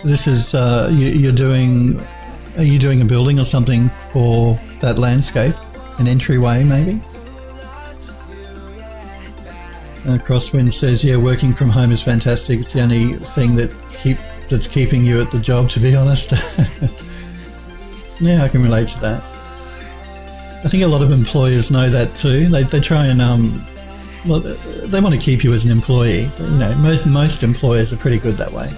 This is you're doing. Are you doing a building or something for that landscape? An entryway, maybe? Crosswind says, yeah, working from home is fantastic. It's the only thing that's keeping you at the job, to be honest. Yeah, I can relate to that. I think a lot of employers know that too. They try and, well, they want to keep you as an employee. You know, most employers are pretty good that way.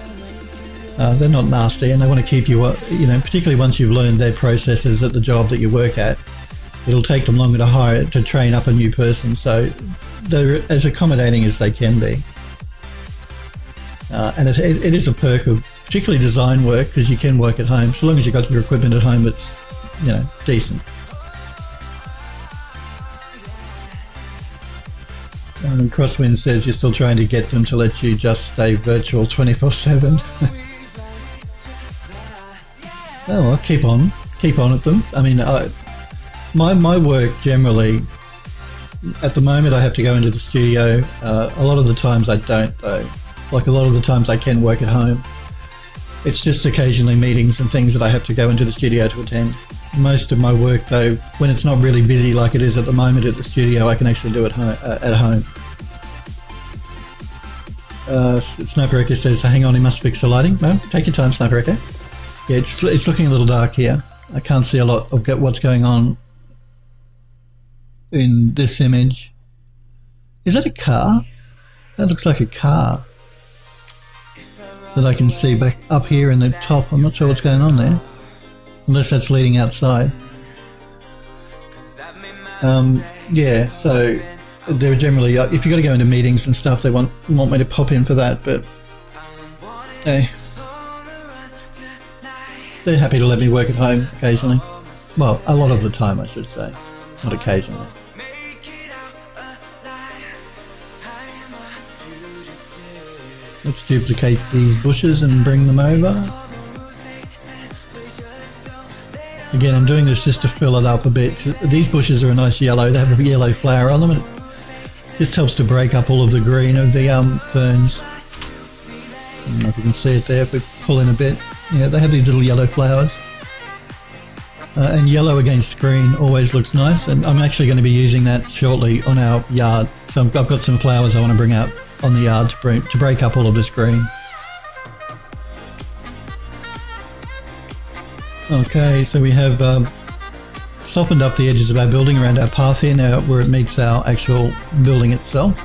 They're not nasty, and they want to keep you, you know, particularly once you've learned their processes at the job that you work at. It'll take them longer to train up a new person, so they're as accommodating as they can be. And it is a perk of particularly design work, because you can work at home, so long as you've got your equipment at home that's, you know, decent. And Crosswind says you're still trying to get them to let you just stay virtual 24/7. Oh, well, keep on at them. I mean, my work generally, at the moment I have to go into the studio. A lot of the times I don't though. Like a lot of the times I can work at home. It's just occasionally meetings and things that I have to go into the studio to attend. Most of my work though, when it's not really busy like it is at the moment at the studio, I can actually do it at home. Sniper Echo says, hang on, he must fix the lighting. No, take your time, Sniper Echo. Yeah, it's looking a little dark here. I can't see a lot of what's going on in this image. Is that a car? That looks like a car that I can see back up here in the top. I'm not sure what's going on there, unless that's leading outside. Yeah, so they're generally, if you've got to go into meetings and stuff, they want me to pop in for that, but hey, they're happy to let me work at home occasionally. Well, a lot of the time I should say, not occasionally. Let's duplicate these bushes and bring them over. Again, I'm doing this just to fill it up a bit. These bushes are a nice yellow. They have a yellow flower on them, and it just helps to break up all of the green of the ferns. I don't know if you can see it there if we pull in a bit. Yeah, they have these little yellow flowers. And yellow against green always looks nice, and I'm actually going to be using that shortly on our yard. So I've got some flowers I want to bring out on the yard to break up all of this green. Okay, so we have softened up the edges of our building around our path here now where it meets our actual building itself.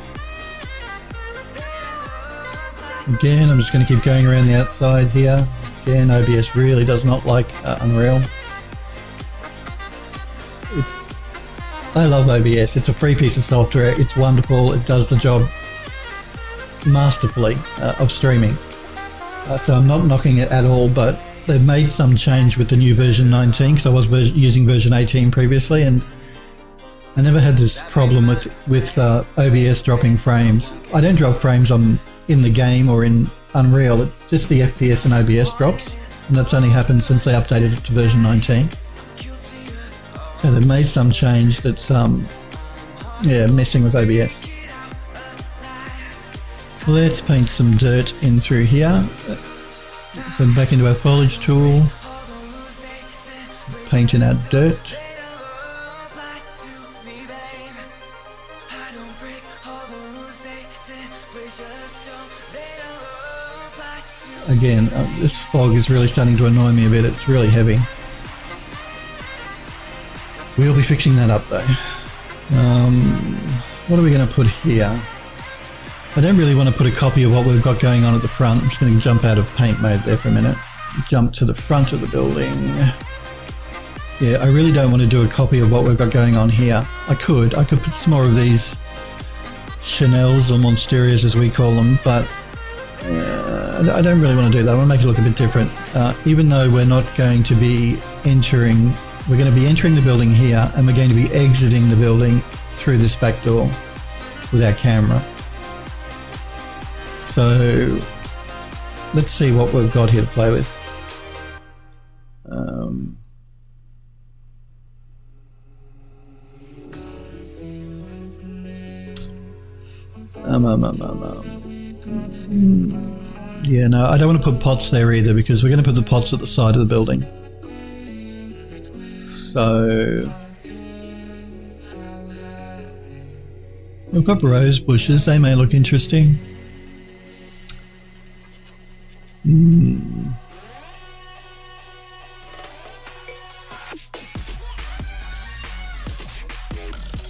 Again, I'm just going to keep going around the outside here. Again, OBS really does not like Unreal. I love OBS. It's a free piece of software. It's wonderful. It does the job masterfully of streaming. So I'm not knocking it at all, but they've made some change with the new version 19, because I was using version 18 previously, and I never had this problem with OBS dropping frames. I don't drop frames in the game or in Unreal. It's just the FPS and OBS drops, and that's only happened since they updated it to version 19. So they've made some change that's yeah, messing with OBS. Let's paint some dirt in through here. So back into our foliage tool, paint in our dirt. Again, this fog is really starting to annoy me a bit. It's really heavy. We'll be fixing that up though. What are we going to put here? I don't really want to put a copy of what we've got going on at the front. I'm just going to jump out of paint mode there for a minute. Jump to the front of the building. Yeah, I really don't want to do a copy of what we've got going on here. I could put some more of these Chanels or Monsterias as we call them, but I don't really want to do that. I want to make it look a bit different. Even though we're not going to be entering, we're going to be entering the building here, and we're going to be exiting the building through this back door with our camera. So let's see what we've got here to play with. Yeah, no, I don't want to put pots there either because we're going to put the pots at the side of the building. So we've got rose bushes, they may look interesting.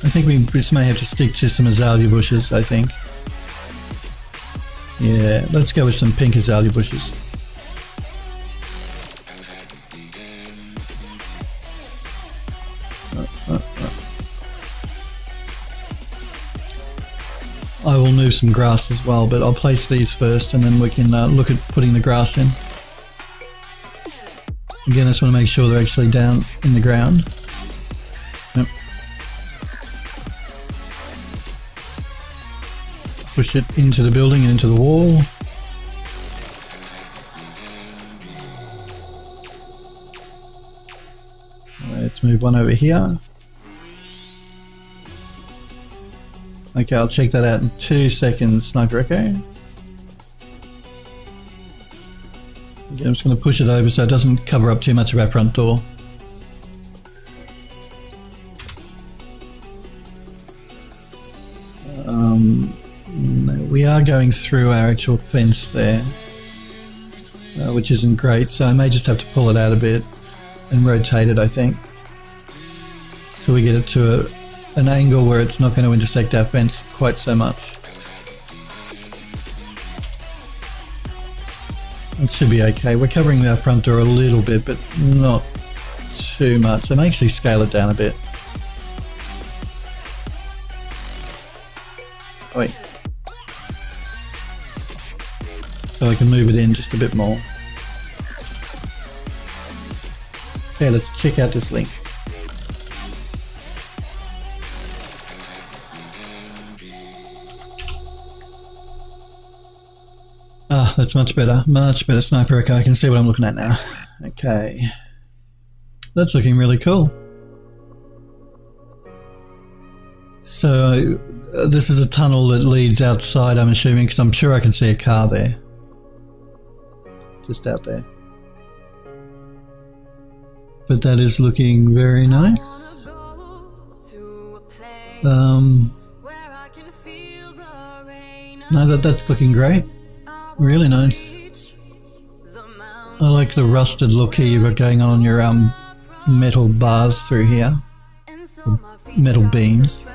I think we just may have to stick to some azalea bushes, I think. Yeah, let's go with some pink azalea bushes. I will move some grass as well, but I'll place these first and then we can look at putting the grass in. Again, I just want to make sure they're actually down in the ground. Yep. Push it into the building and into the wall. Let's move one over here. Okay, I'll check that out in 2 seconds, Sniper Echo. Again, I'm just going to push it over so it doesn't cover up too much of our front door. We are going through our actual fence there, which isn't great, so I may just have to pull it out a bit and rotate it, I think, till we get it to an angle where it's not going to intersect our fence quite so much. It should be okay. We're covering our front door a little bit, but not too much. I may actually scale it down a bit. Oh, wait. So I can move it in just a bit more. Okay, let's check out this link. Ah, that's much better. Much better, Sniper Echo. I can see what I'm looking at now. Okay. That's looking really cool. So, this is a tunnel that leads outside, I'm assuming, because I'm sure I can see a car there. Just out there. But that is looking very nice. No, that's looking great. Really nice. I like the rusted look here you've got going on your metal bars through here. Metal beams.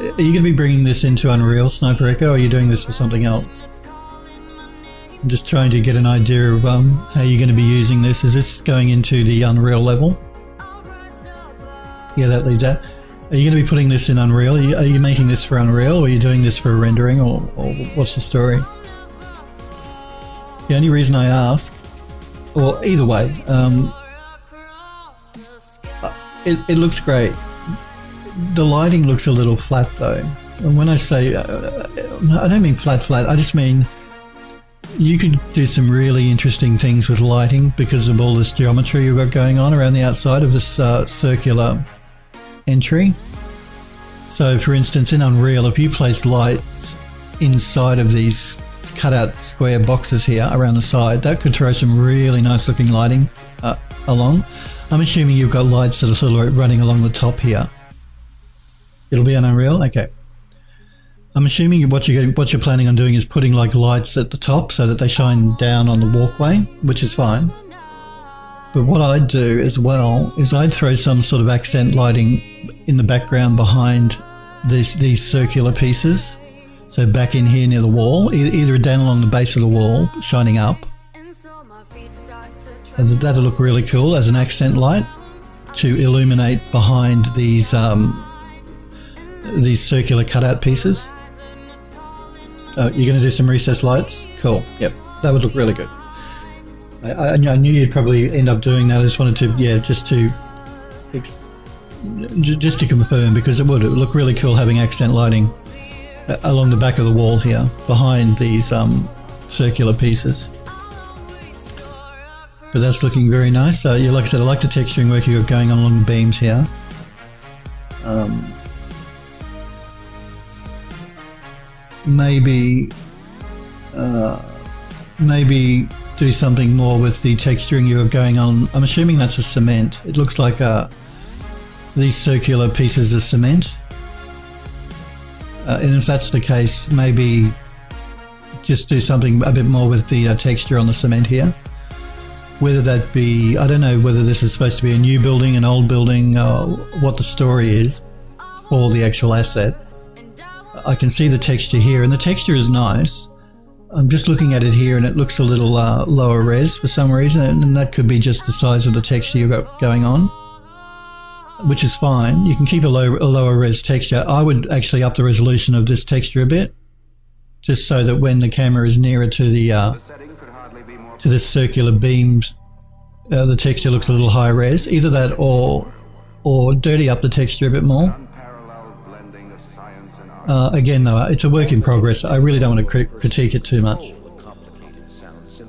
Are you going to be bringing this into Unreal, Sniper Echo, or are you doing this for something else? I'm just trying to get an idea of how you're going to be using this. Is this going into the Unreal level? Yeah, that leads out. Are you going to be putting this in Unreal? Are you making this for Unreal, or are you doing this for rendering, or what's the story? The only reason I ask, or either way, it looks great. The lighting looks a little flat though. And when I say, I don't mean flat, I just mean you could do some really interesting things with lighting because of all this geometry you've got going on around the outside of this circular entry. So for instance, in Unreal, if you place lights inside of these cutout square boxes here around the side, that could throw some really nice looking lighting along. I'm assuming you've got lights that are sort of running along the top here. It'll be on Unreal? Okay. I'm assuming what you're planning on doing is putting like lights at the top so that they shine down on the walkway, which is fine. But what I'd do as well is I'd throw some sort of accent lighting in the background behind these circular pieces. So back in here near the wall, either down along the base of the wall, shining up. And that'll look really cool as an accent light to illuminate behind these circular cutout pieces. You're going to do some recessed lights? Cool. Yep, that would look really good. I knew you'd probably end up doing that. I just wanted to, yeah, just to confirm, because it would look really cool having accent lighting along the back of the wall here behind these circular pieces. But that's looking very nice. Yeah, like I said, I like the texturing work you've got going on along the beams here. maybe do something more with the texturing you're going on. I'm assuming that's a cement. It looks like these circular pieces of cement. And if that's the case, maybe just do something a bit more with the texture on the cement here. Whether that be, I don't know whether this is supposed to be a new building, an old building, what the story is for the actual asset. I can see the texture here, and the texture is nice. I'm just looking at it here, and it looks a little lower res for some reason, and that could be just the size of the texture you've got going on, which is fine. You can keep a lower res texture. I would actually up the resolution of this texture a bit, just so that when the camera is nearer to the to this circular beams, the texture looks a little high res. Either that or dirty up the texture a bit more. Again though, it's a work in progress. I really don't want to critique it too much,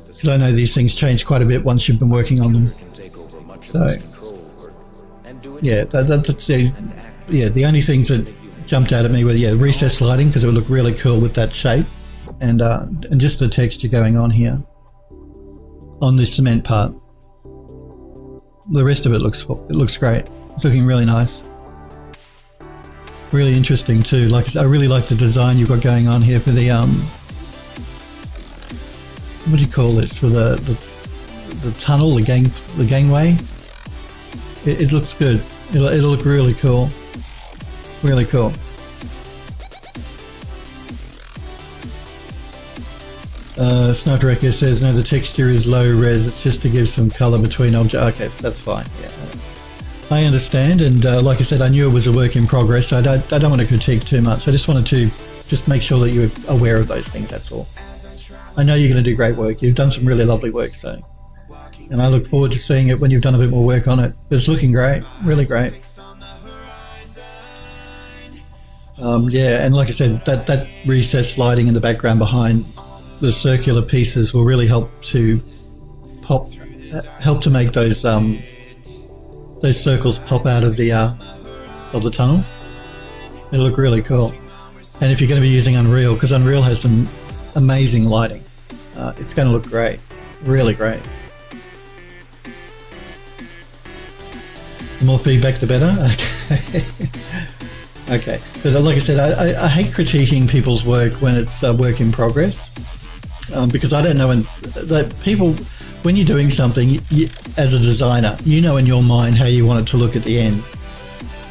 because I know these things change quite a bit once you've been working on them. So yeah, that's the only things that jumped out at me were the recessed lighting, because it would look really cool with that shape, and just the texture going on here on this cement part. The rest of it looks great. It's looking really nice. Really interesting too. Like, I really like the design you've got going on here for the what do you call this, for the tunnel, the gangway. It looks good. It'll look really cool. Really cool. Sniper Echo says, no, the texture is low res. It's just to give some color between objects. Okay, that's fine. Yeah, I understand. And like I said, I knew it was a work in progress. So I don't want to critique too much. I just wanted to just make sure that you're aware of those things. That's all. I know you're going to do great work. You've done some really lovely work. So, and I look forward to seeing it when you've done a bit more work on it. It's looking great. Really great. Yeah, and like I said, that recessed lighting in the background behind the circular pieces will really help to make those circles pop out of the tunnel. It'll look really cool. And if you're going to be using Unreal, because Unreal has some amazing lighting, it's going to look great, really great. The more feedback, the better. Okay. Okay, but like I said, I hate critiquing people's work when it's a work in progress, because I don't know that people, when you're doing something, as a designer, you know in your mind how you want it to look at the end,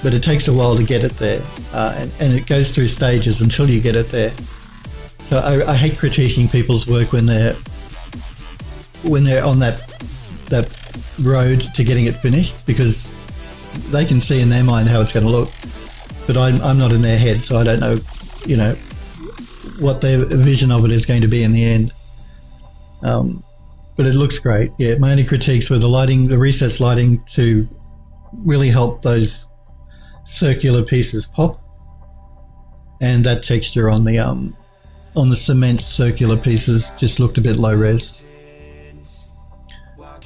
but it takes a while to get it there, and it goes through stages until you get it there. So I hate critiquing people's work when they're on that road to getting it finished, because they can see in their mind how it's going to look. But I'm not in their head, so I don't know, what their vision of it is going to be in the end. But it looks great. Yeah, my only critiques were the lighting, the recessed lighting, to really help those circular pieces pop, and that texture on the cement circular pieces just looked a bit low res.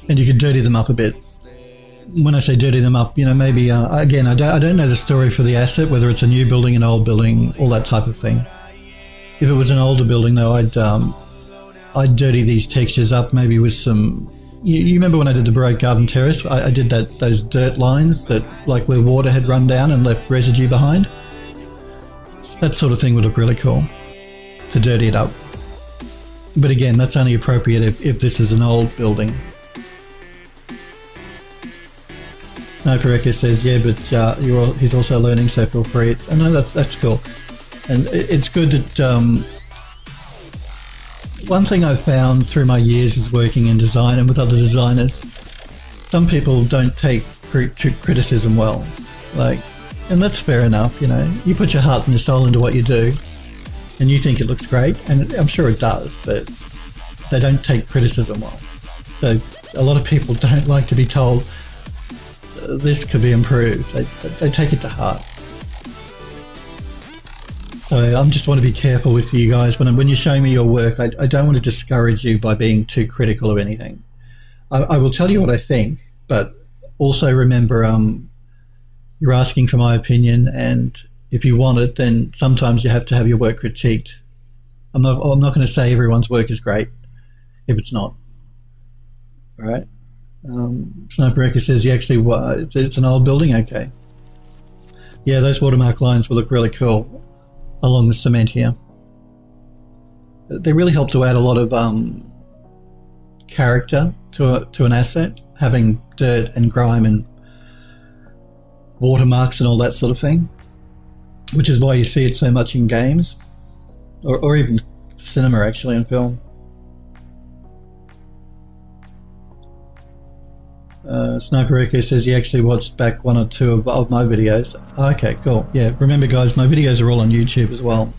And you could dirty them up a bit. When I say dirty them up, maybe, again, I don't know the story for the asset, whether it's a new building, an old building, all that type of thing. If it was an older building, though, I'd dirty these textures up, maybe with some... You remember when I did the Baroque Garden Terrace? I did those dirt lines that, like, where water had run down and left residue behind. That sort of thing would look really cool, to dirty it up. But again, that's only appropriate if this is an old building. Sniper Echo says, yeah, but he's also learning, so feel free. I know that's cool. And it's good that... one thing I've found through my years is working in design and with other designers, some people don't take criticism well. And that's fair enough, You put your heart and your soul into what you do, and you think it looks great, and I'm sure it does, but they don't take criticism well. So a lot of people don't like to be told, this could be improved. They take it to heart. So I just want to be careful with you guys when you show me your work. I don't want to discourage you by being too critical of anything. I will tell you what I think, but also remember, you're asking for my opinion, and if you want it, then sometimes you have to have your work critiqued I'm not going to say everyone's work is great if it's not. All right. Sniper Echo says he actually it's an old building. Okay. Yeah, those watermark lines will look really cool along the cement here. They really help to add a lot of character to an asset, having dirt and grime and watermarks and all that sort of thing, which is why you see it so much in games or even cinema, actually, in film. Sniper Echo says he actually watched back one or two of my videos. Okay, cool. Yeah, remember guys, my videos are all on YouTube as well.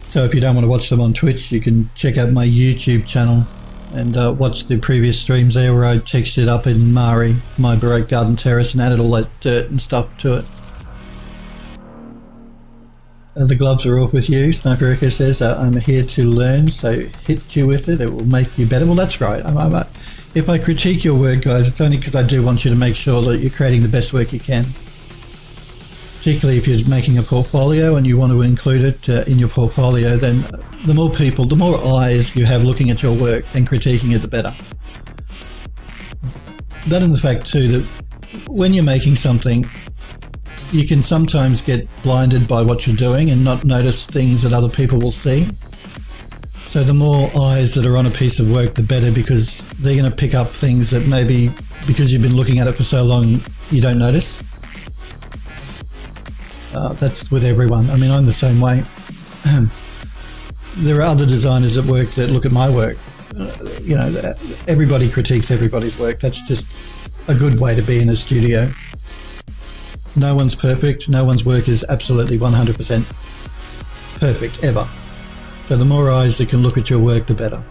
So if you don't want to watch them on Twitch, you can check out my YouTube channel and watch the previous streams there where I textured up in Mari, my Baroque garden terrace, and added all that dirt and stuff to it. The gloves are off with you, Sniper Echo says. I'm here to learn, so hit you with it. It will make you better. Well, that's right. If I critique your work, guys, it's only because I do want you to make sure that you're creating the best work you can. Particularly if you're making a portfolio and you want to include it in your portfolio, then the more people, the more eyes you have looking at your work and critiquing it, the better. That and the fact too that when you're making something, you can sometimes get blinded by what you're doing and not notice things that other people will see. So the more eyes that are on a piece of work, the better, because they're going to pick up things that maybe because you've been looking at it for so long, you don't notice. That's with everyone. I mean, I'm the same way. There are other designers at work that look at my work. You know, everybody critiques everybody's work. That's just a good way to be in a studio. No one's perfect. No one's work is absolutely 100% perfect, ever. So the more eyes that can look at your work, the better.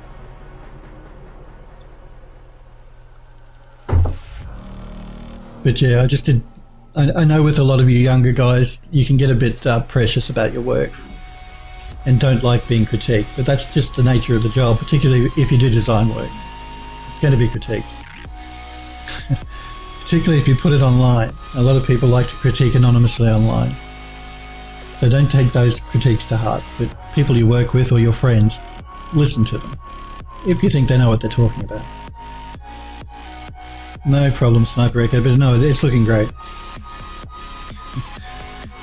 But yeah, I know with a lot of you younger guys, you can get a bit precious about your work and don't like being critiqued. But that's just the nature of the job, particularly if you do design work. It's going to be critiqued. Particularly if you put it online. A lot of people like to critique anonymously online. So don't take those critiques to heart, but people you work with or your friends, listen to them if you think they know what they're talking about. No problem, Sniper Echo, but no, it's looking great.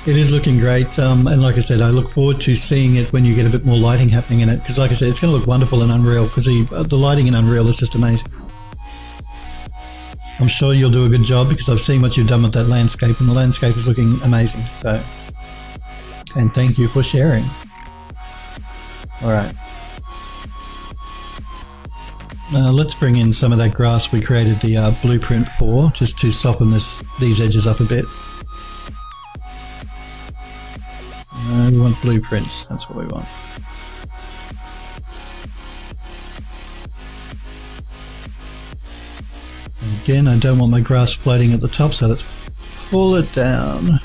It is looking great, and like I said, I look forward to seeing it when you get a bit more lighting happening in it, because like I said, it's going to look wonderful in Unreal, because the lighting in Unreal is just amazing. I'm sure you'll do a good job, because I've seen what you've done with that landscape, and the landscape is looking amazing, so... And thank you for sharing. Alright. Let's bring in some of that grass we created the blueprint for, just to soften these edges up a bit. We want blueprints, that's what we want. And again, I don't want my grass floating at the top, so let's pull it down.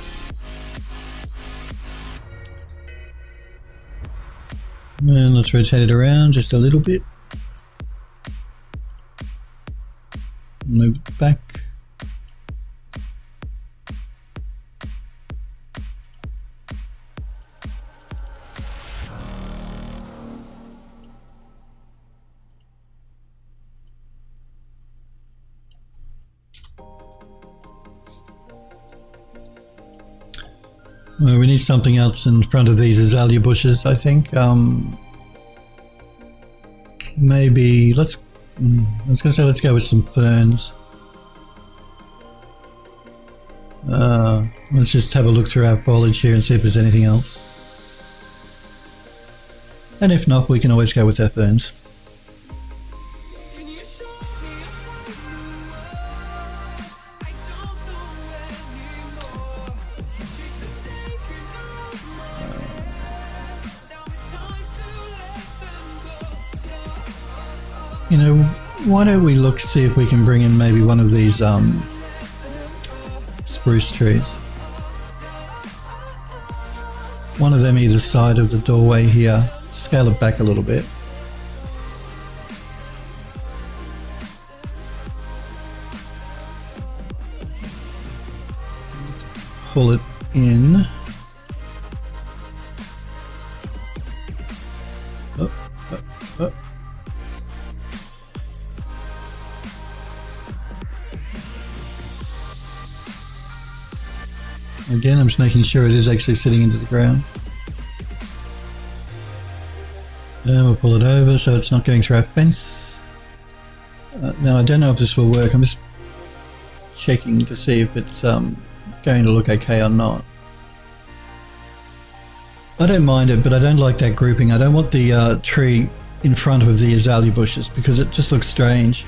And let's rotate it around just a little bit. Move it back. Well, we need something else in front of these azalea bushes, I think. Maybe I was going to say let's go with some ferns. Let's just have a look through our foliage here and see if there's anything else. And if not, we can always go with our ferns. You know, why don't we look, see if we can bring in maybe one of these spruce trees. One of them either side of the doorway here. Scale it back a little bit. Pull it in. Again, I'm just making sure it is actually sitting into the ground. And we'll pull it over so it's not going through our fence. Now I don't know if this will work. I'm just checking to see if it's going to look okay or not. I don't mind it, but I don't like that grouping. I don't want the tree in front of the azalea bushes because it just looks strange.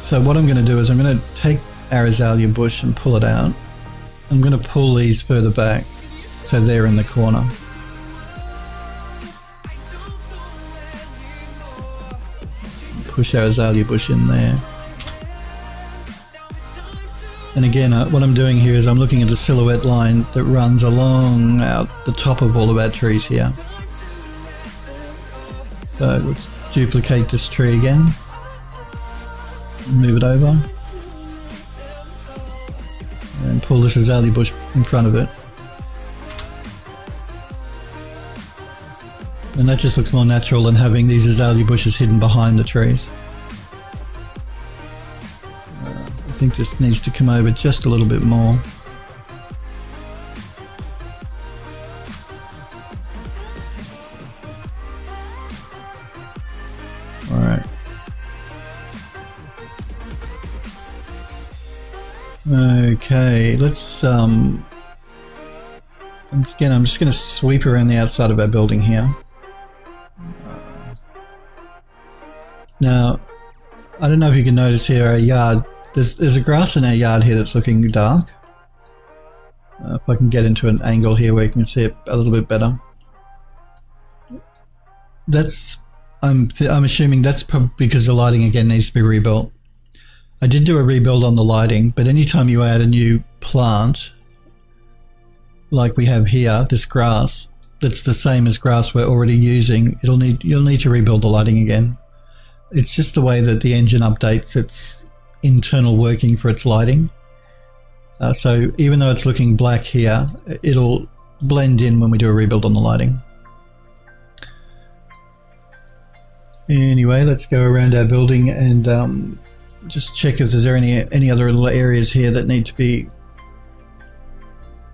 So what I'm going to do is I'm going to take our azalea bush and pull it out. I'm going to pull these further back so they're in the corner. Push our azalea bush in there. And again, what I'm doing here is I'm looking at the silhouette line that runs along out the top of all of our trees here. So let's duplicate this tree again. Move it over. And pull this azalea bush in front of it. And that just looks more natural than having these azalea bushes hidden behind the trees. I think this needs to come over just a little bit more. Alright. Okay, let's again, I'm just going to sweep around the outside of our building here. Now, I don't know if you can notice here our yard, there's a grass in our yard here that's looking dark. If I can get into an angle here where you can see it a little bit better. That's, I'm assuming that's probably because the lighting again needs to be rebuilt. I did do a rebuild on the lighting, but anytime you add a new plant, like we have here, this grass, that's the same as grass we're already using, you'll need to rebuild the lighting again. It's just the way that the engine updates its internal working for its lighting. So even though it's looking black here, it'll blend in when we do a rebuild on the lighting. Anyway, let's go around our building and just check if there's any other little areas here that need to be,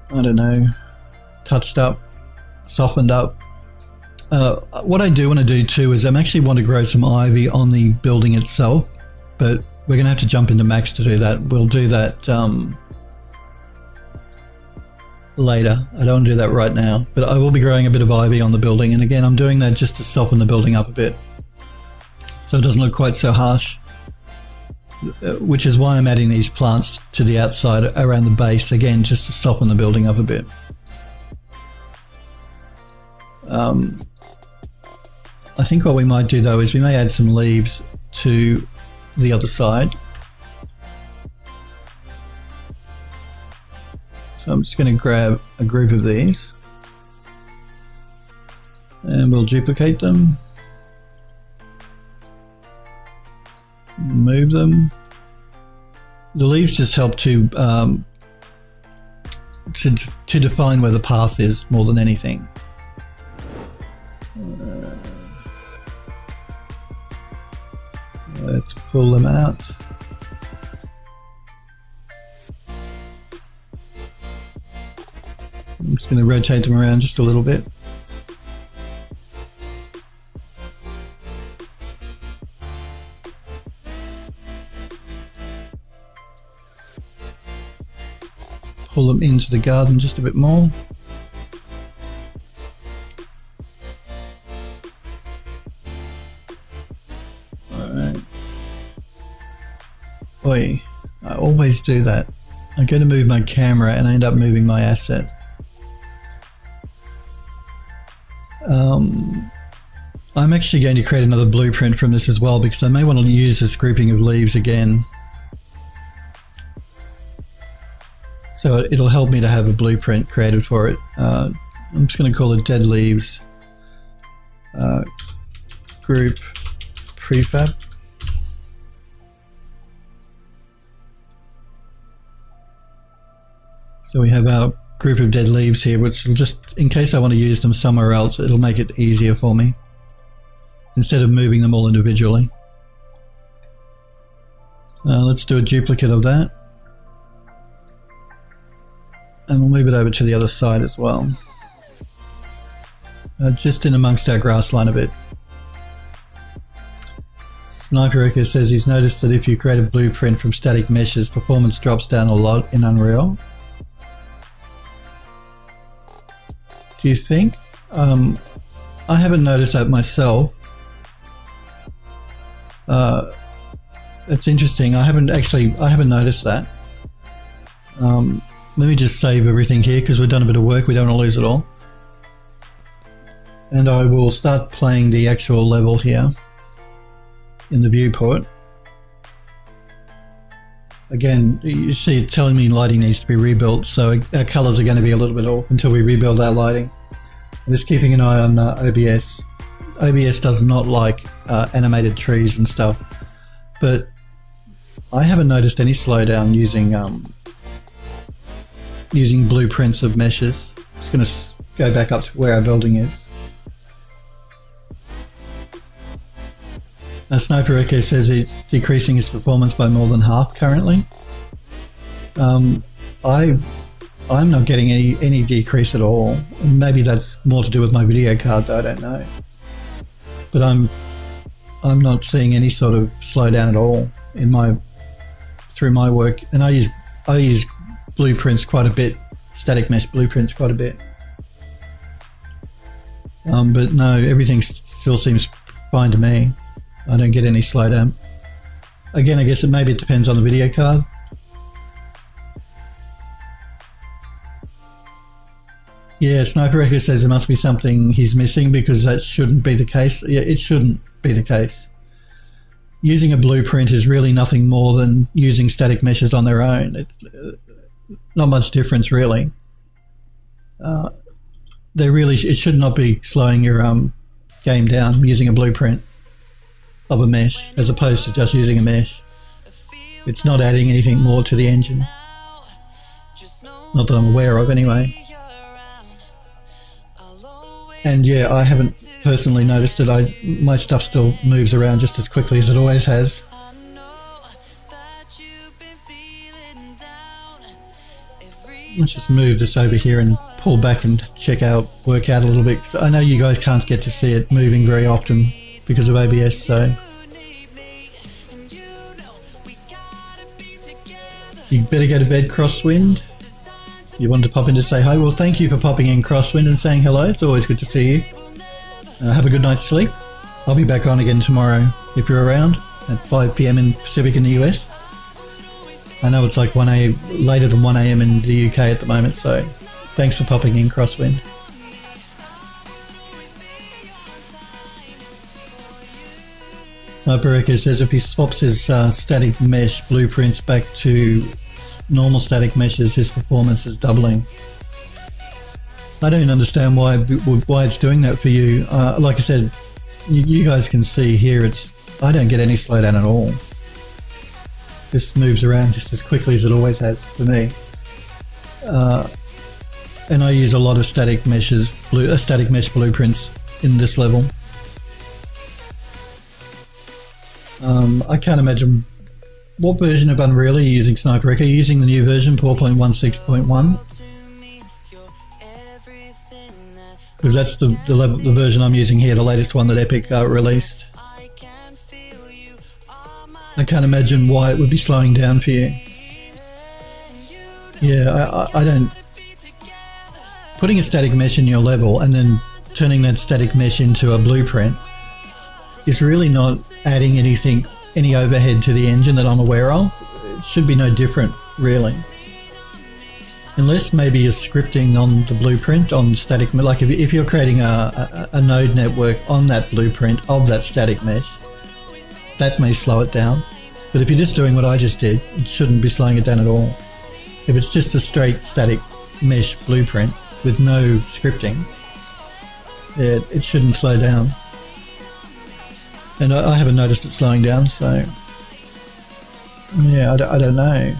I don't know, touched up, softened up. What I do want to do too is I actually want to grow some ivy on the building itself, but we're going to have to jump into max to do that. We'll do that later. I don't want to do that right now, but I will be growing a bit of ivy on the building, and again I'm doing that just to soften the building up a bit so it doesn't look quite so harsh, which is why I'm adding these plants to the outside around the base, again just to soften the building up a bit. I think what we might do though is we may add some leaves to the other side. So I'm just going to grab a group of these and we'll duplicate them, move them. The leaves just help to define where the path is more than anything. Let's pull them out. I'm just going to rotate them around just a little bit. Pull them into the garden just a bit more. Boy, I always do that. I go to move my camera and I end up moving my asset. I'm actually going to create another blueprint from this as well because I may want to use this grouping of leaves again. So it'll help me to have a blueprint created for it. I'm just going to call it Dead Leaves Group Prefab. So we have our group of dead leaves here, which will just, in case I want to use them somewhere else, it'll make it easier for me instead of moving them all individually. Let's do a duplicate of that. And we'll move it over to the other side as well. Just in amongst our grass line a bit. Sniper Echo says he's noticed that if you create a blueprint from static meshes, performance drops down a lot in Unreal. Do you think? I haven't noticed that myself. It's interesting. I haven't noticed that. Let me just save everything here because we've done a bit of work. We don't want to lose it all. And I will start playing the actual level here in the viewport. Again, you see it telling me lighting needs to be rebuilt, so our colours are going to be a little bit off until we rebuild our lighting. I'm just keeping an eye on OBS. OBS does not like animated trees and stuff, but I haven't noticed any slowdown using blueprints of meshes. Just going to go back up to where our building is. Sniper Echo says it's decreasing its performance by more than half currently. I'm not getting any decrease at all. Maybe that's more to do with my video card though, I don't know. But I'm not seeing any sort of slowdown at all in through my work. And I use blueprints quite a bit, static mesh blueprints quite a bit. But no, everything still seems fine to me. I don't get any slowdown. Again, I guess maybe it depends on the video card. Yeah, Sniper Echo says there must be something he's missing because that shouldn't be the case. Yeah, it shouldn't be the case. Using a blueprint is really nothing more than using static meshes on their own. It's not much difference really. It should not be slowing your game down using a blueprint of a mesh as opposed to just using a mesh. It's not adding anything more to the engine. Not that I'm aware of anyway. And yeah, I haven't personally noticed it. My stuff still moves around just as quickly as it always has. Let's just move this over here and pull back and work out a little bit. I know you guys can't get to see it moving very often because of OBS, so you better go to bed, Crosswind. You wanted to pop in to say hi? Well, thank you for popping in, Crosswind, and saying hello. It's always good to see you. Have a good night's sleep. I'll be back on again tomorrow if you're around at 5 PM in Pacific in the US. I know it's like 1 AM, later than 1 AM in the UK at the moment, so thanks for popping in, Crosswind. Sniper Echo says if he swaps his static mesh blueprints back to normal static meshes, his performance is doubling. I don't understand why it's doing that for you. Like I said, you guys can see here, I don't get any slowdown at all. This moves around just as quickly as it always has for me. And I use a lot of static mesh blueprints in this level. I can't imagine what version of Unreal are you using, Sniper Echo? Are you using the new version 4.16.1? Because that's the version I'm using here, the latest one that Epic released. I can't imagine why it would be slowing down for you. Yeah, I don't... Putting a static mesh in your level and then turning that static mesh into a blueprint is really not adding any overhead to the engine that I'm aware of. It should be no different, really. Unless maybe you're scripting on the blueprint on static, like if you're creating a node network on that blueprint of that static mesh, that may slow it down. But if you're just doing what I just did, it shouldn't be slowing it down at all. If it's just a straight static mesh blueprint with no scripting, it shouldn't slow down. And I haven't noticed it slowing down, so yeah, I don't know.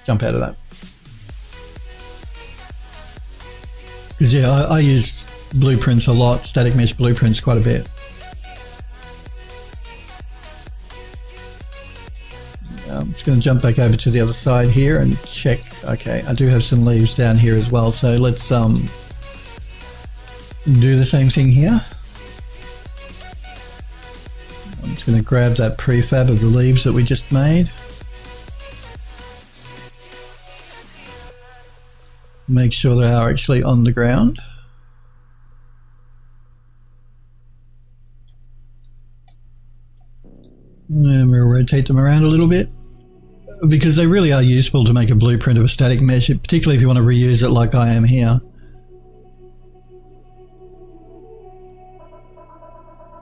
Jump out of that. Because yeah, I use blueprints a lot, static mesh blueprints quite a bit. I'm just going to jump back over to the other side here and check. Okay, I do have some leaves down here as well, so let's do the same thing here. I'm just going to grab that prefab of the leaves that we just made. Make sure they are actually on the ground. And we'll rotate them around a little bit, because they really are useful to make a blueprint of a static mesh, particularly if you want to reuse it like I am here.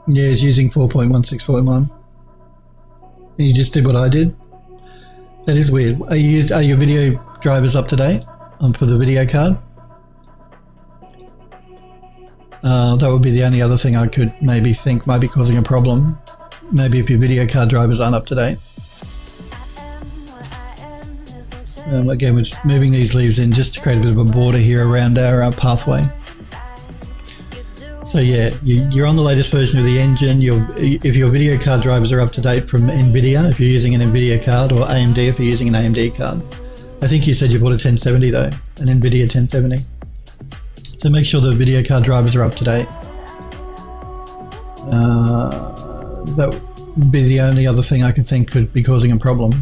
Yeah, it's using 4.16.1. You just did what I did. That is weird. Are your video drivers up to date for the video card? That would be the only other thing I could maybe think might be causing a problem. Maybe if your video card drivers aren't up to date. Again, we're just moving these leaves in just to create a bit of a border here around our pathway. So yeah, you're on the latest version of the engine. If your video card drivers are up to date from NVIDIA, if you're using an NVIDIA card, or AMD if you're using an AMD card. I think you said you bought a 1070 though, an NVIDIA 1070. So make sure the video card drivers are up to date. That would be the only other thing I could think could be causing a problem.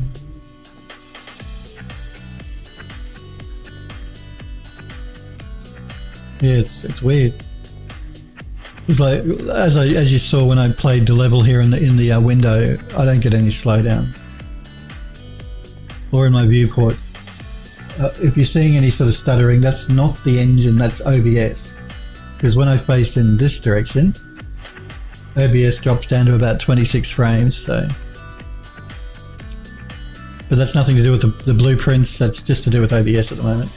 Yeah, it's weird. It's like as you saw when I played the level here in the window, I don't get any slowdown. Or in my viewport. If you're seeing any sort of stuttering, that's not the engine, that's OBS. Because when I face in this direction, OBS drops down to about 26 frames, so. But that's nothing to do with the blueprints, that's just to do with OBS at the moment.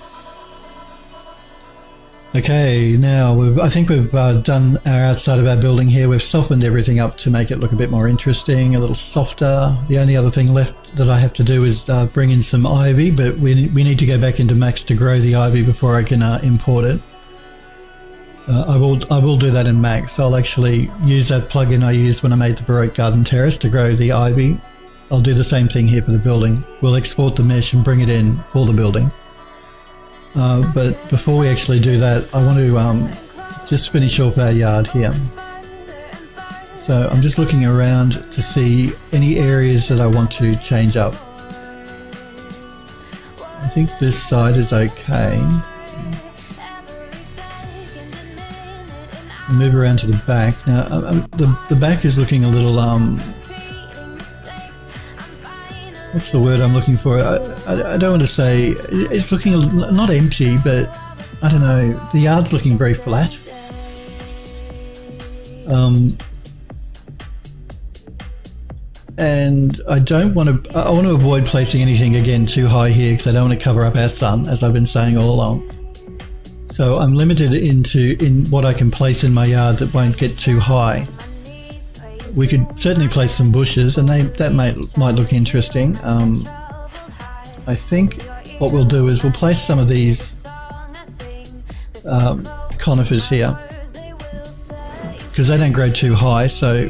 Okay, now I think we've done our outside of our building here. We've softened everything up to make it look a bit more interesting, a little softer. The only other thing left that I have to do is bring in some ivy, but we need to go back into Max to grow the ivy before I can import it. I will do that in Max. I'll actually use that plugin I used when I made the Baroque Garden Terrace to grow the ivy. I'll do the same thing here for the building. We'll export the mesh and bring it in for the building. But before we actually do that, I want to just finish off our yard here. So I'm just looking around to see any areas that I want to change up. I think this side is okay. Move around to the back. Now, the back is looking a little, what's the word I'm looking for? I don't want to say, it's looking not empty, but I don't know, the yard's looking very flat. And I want to avoid placing anything again too high here because I don't want to cover up our sun, as I've been saying all along. So I'm limited in what I can place in my yard that won't get too high. We could certainly place some bushes, and that might look interesting. I think what we'll do is we'll place some of these conifers here because they don't grow too high, so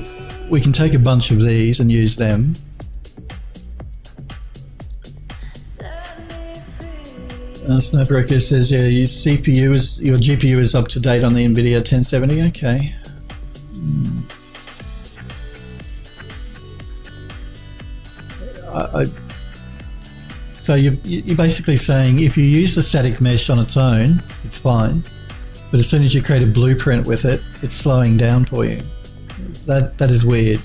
we can take a bunch of these and use them. Snapbreaker says, yeah, your GPU is up to date on the NVIDIA 1070. Okay. So you're basically saying if you use the static mesh on its own, it's fine, but as soon as you create a blueprint with it, it's slowing down for you. That is weird.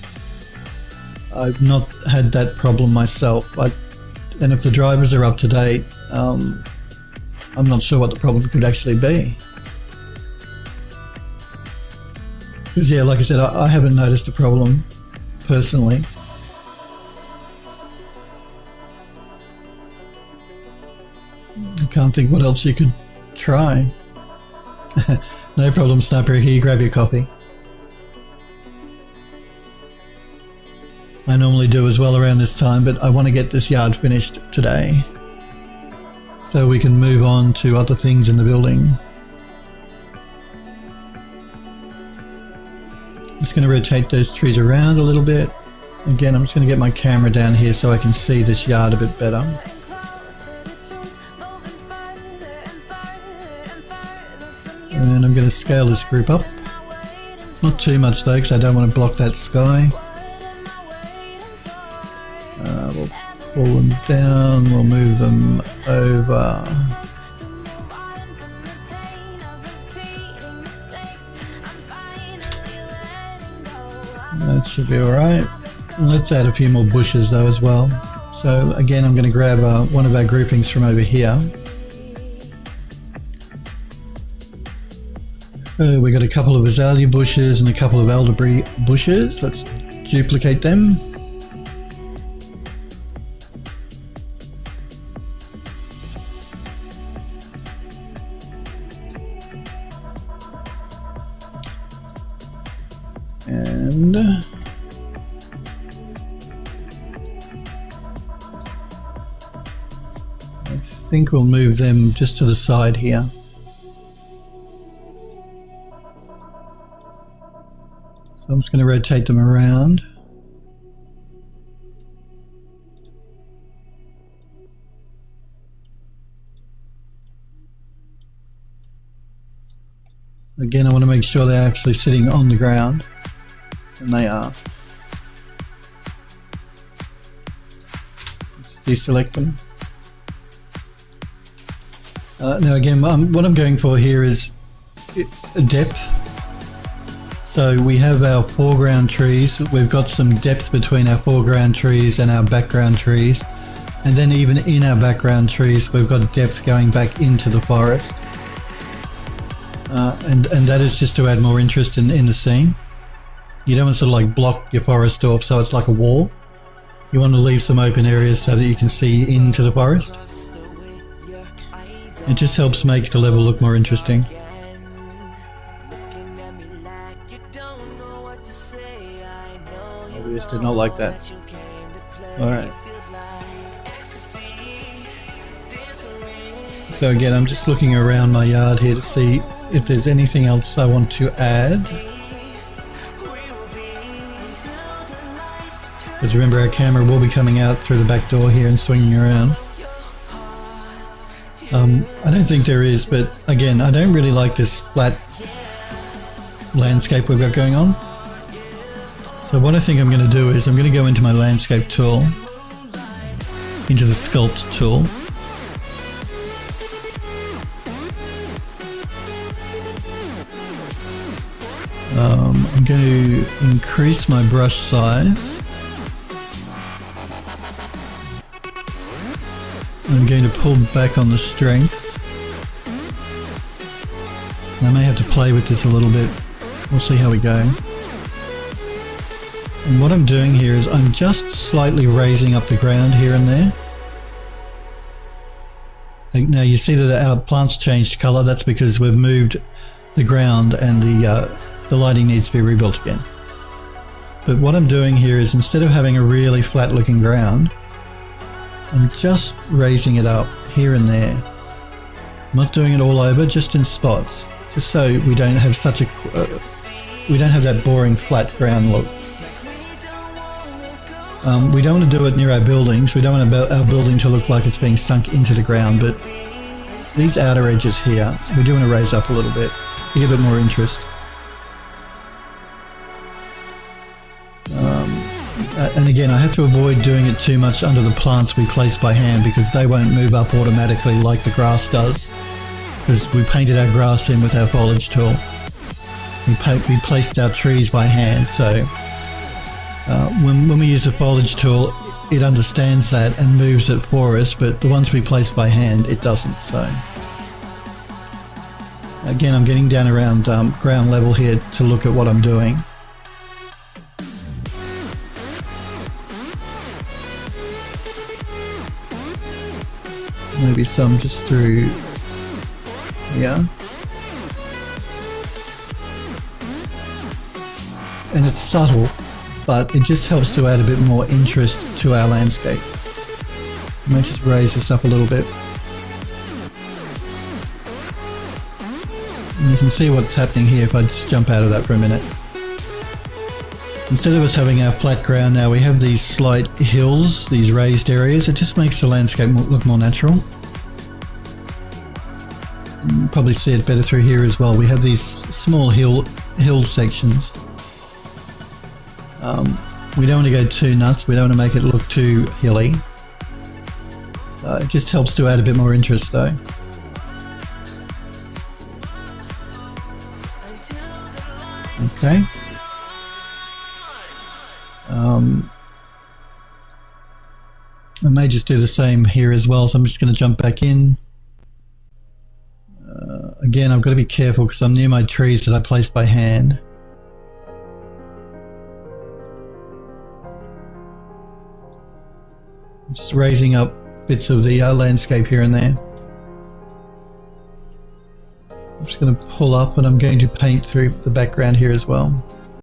I've not had that problem myself. And if the drivers are up to date, I'm not sure what the problem could actually be. Because yeah, like I said, I haven't noticed a problem personally. I can't think what else you could try. No problem, Sniper. Here, grab your copy. I normally do as well around this time, but I want to get this yard finished today so we can move on to other things in the building. I'm just going to rotate those trees around a little bit. Again, I'm just going to get my camera down here so I can see this yard a bit better. And I'm going to scale this group up. Not too much though, because I don't want to block that sky. We'll pull them down, we'll move them over. That should be alright. Let's add a few more bushes though as well. So again, I'm going to grab one of our groupings from over here. We got a couple of azalea bushes and a couple of elderberry bushes. Let's duplicate them. And I think we'll move them just to the side here. So I'm just going to rotate them around. Again, I want to make sure they're actually sitting on the ground, and they are. Let's deselect them. Now again, what I'm going for here is depth. So we have our foreground trees, we've got some depth between our foreground trees and our background trees, and then even in our background trees we've got depth going back into the forest, and that is just to add more interest in the scene. You don't want to sort of like block your forest off so it's like a wall. You want to leave some open areas so that you can see into the forest. It just helps make the level look more interesting. Just did not like that. Alright. So again, I'm just looking around my yard here to see if there's anything else I want to add. Because remember, our camera will be coming out through the back door here and swinging around. I don't think there is, but again, I don't really like this flat landscape we've got going on. So what I think I'm going to do is I'm going to go into my landscape tool, into the sculpt tool. I'm going to increase my brush size. I'm going to pull back on the strength. And I may have to play with this a little bit. We'll see how we go. And what I'm doing here is I'm just slightly raising up the ground here and there. Now you see that our plants changed colour. That's because we've moved the ground and the lighting needs to be rebuilt again. But what I'm doing here is instead of having a really flat looking ground, I'm just raising it up here and there. I'm not doing it all over, just in spots, just so we don't have such a we don't have that boring flat ground look. We don't want to do it near our buildings. We don't want our building to look like it's being sunk into the ground, but these outer edges here, we do want to raise up a little bit just to give it more interest. And again, I have to avoid doing it too much under the plants we place by hand because they won't move up automatically like the grass does, because we painted our grass in with our foliage tool. We placed our trees by hand, so when we use a foliage tool, it understands that and moves it for us, but the ones we place by hand, it doesn't. So again, I'm getting down around ground level here to look at what I'm doing. Maybe some just through here. And it's subtle, but it just helps to add a bit more interest to our landscape. I might just raise this up a little bit. And you can see what's happening here if I just jump out of that for a minute. Instead of us having our flat ground now, we have these slight hills, these raised areas. It just makes the landscape look more natural. You can probably see it better through here as well. We have these small hill sections. We don't want to go too nuts. We don't want to make it look too hilly. It just helps to add a bit more interest though. Okay. I may just do the same here as well, so I'm just going to jump back in. Again, I've got to be careful because I'm near my trees that I placed by hand. I'm just raising up bits of the landscape here and there. I'm just going to pull up and I'm going to paint through the background here as well.